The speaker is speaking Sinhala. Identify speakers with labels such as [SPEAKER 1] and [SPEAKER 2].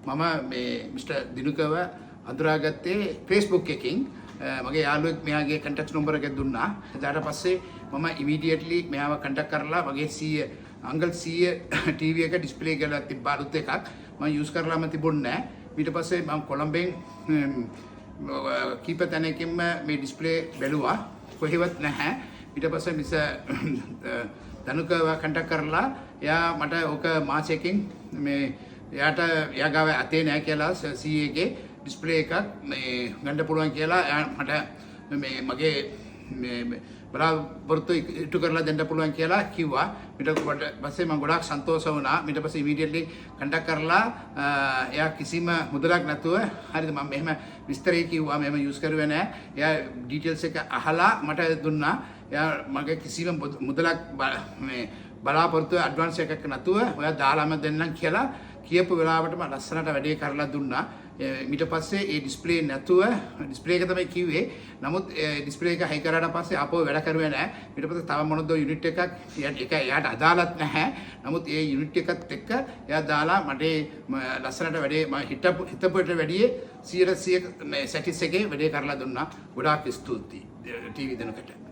[SPEAKER 1] මම මේ මිස්ටර් දිනුකව අඳුරාගත්තේ Facebook එකකින්. මගේ යාළුවෙක් මෙයාගේ කන්ටැක්ට් නම්බර් එක දුන්නා. ඊට පස්සේ මම ඉමීඩියට්ලි මෙයාව කන්ටැක්ට් කරලා මගේ සීය අංකල් සීය ටීවී එක ඩිස්ප්ලේ කරලා තිබ්බ අලුත් එකක්. මම යූස් කරලාම තිබුණේ නැහැ. ඊට පස්සේ මම කොළඹෙන් කීප තැනකින්ම මේ ඩිස්ප්ලේ බැලුවා. කොහෙවත් නැහැ. ඊට පස්සේ මිස දනුකව කන්ටැක්ට් කරලා එයා මට ඕක මාසෙකින් මේ එයා ගාව අතේ නැහැ කියලා සීයේ එකේ ඩිස්ප්ලේ එකක් මේ ගන්න පුළුවන් කියලා මට මේ මගේ මේ බලාපොරොත්තු ඉටු කරලා දෙන්න පුළුවන් කියලා කිව්වා. ඊට පස්සේ මම ගොඩාක් සන්තෝෂ වුණා. ඊට පස්සේ ඉමීඩියට්ලි කන්ටැක්ට් කරලා එයා කිසිම මුදලක් නැතුව හරිද මම මෙහෙම විස්තරය කිව්වා. මෙහෙම යූස් කරුවේ නැහැ. එයා ඩීටේල්ස් එක අහලා මට දුන්නා. එයා මගේ කිසිම මුදලක් මේ බලාපොරොත්තු ඇඩ්වාන්ස් එකක් නැතුව ඔයා දාලාම දෙන්නම් කියලා කියපු වෙලාවටම ලස්සනට වැඩේ කරලා දුන්නා. ඊට පස්සේ ඒ ඩිස්ප්ලේ නැතුව ඩිස්ප්ලේ එක තමයි කිව්වේ. නමුත් ඩිස්ප්ලේ එක හයි කරාට පස්සේ ආපහු වැඩ කරුවේ නැහැ. ඊට පස්සේ තව මොනද යුනිට් එකක් එයාට අදාළත් නැහැ. නමුත් ඒ යුනිට් එකත් එක්ක එයා දාලා මට ලස්සනට වැඩේ මම හිතපුවට වැඩියේ 100% සැටිස් එකේ වැඩේ කරලා දුන්නා. ගොඩාක් ස්තුතියි ටීවී දෙනකට.